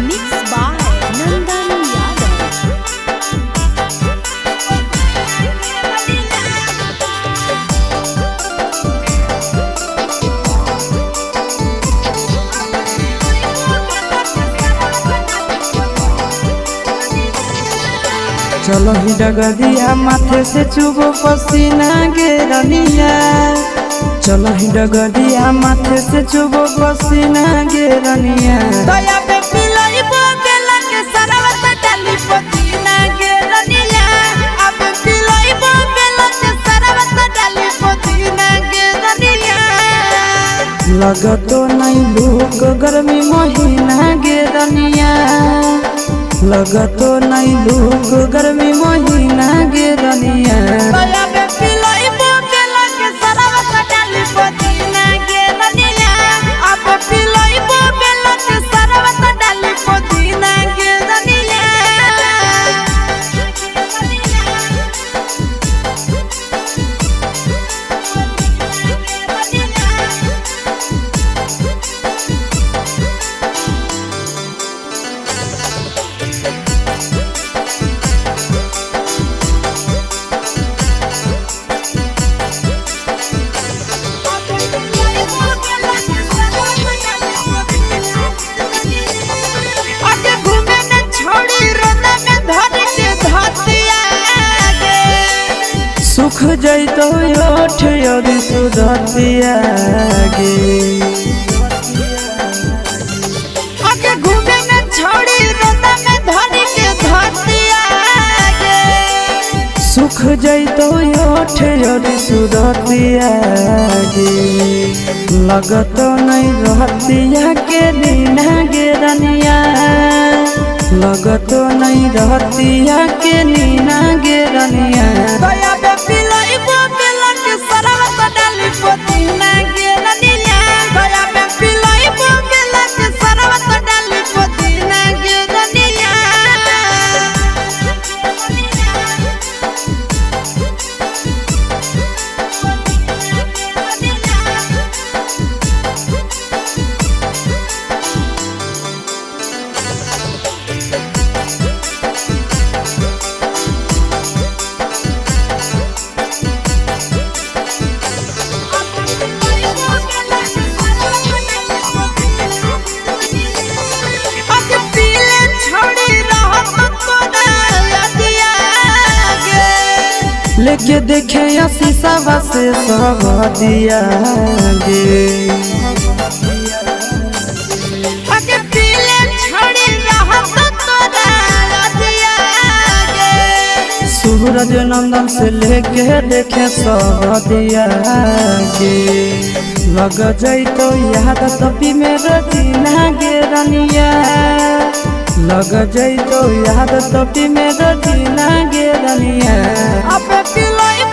Mixed by Nandan Yadav. चलो ही डगरिया माथे से चुबो पसीना गे रनिया। चलो ही डगरिया माथे से चुबो पसीना गे रनिया। दया पे पिलाई बोगला के सरवत डाली पसीना गे रनिया। अब पिलाई बोगला के सरवत डाली पसीना गे रनिया। लगतो नहीं लूक गर्मी महीना गे रनिया। लगतो नहीं लूक गर्मी महीना गे रनिया। दया पे पिलाई बोगला के सरवत डाली पसीना गे रनिया। अब पिलाई बोगला के सरवत डाली पसीना गे रनिया। सुख जैतो ओठ यदि सुधतिया गे। आके घूमे में छोड़ी रोता में धनी के धतिया गे। सुख जैतो ओठ यदि सुधतिया गे। लगतो नहीं रहतिया के दीना गे रनिया। लगतो नहीं रहतिया के नीना गे रनिया। दया पे पिलाई बोगला के सरवत डाली पसीना गे रनिया। दया पे पिलाई बोगला के सरवत डाली पसीना गे रनिया। आके पीले छोड़ी रहत तोरा यदिया गे। लेके देखे शीशा से सब दिया गे। आके पीले छोड़ी रहत तोरा यदिया गे। सूरज नंदन से लेके देखे सब दिया गे। लग जैतो याद तपी में रचीना गे रनिया। लग जैतो याद तपी में रचीना गे रनिया। अब पिलाई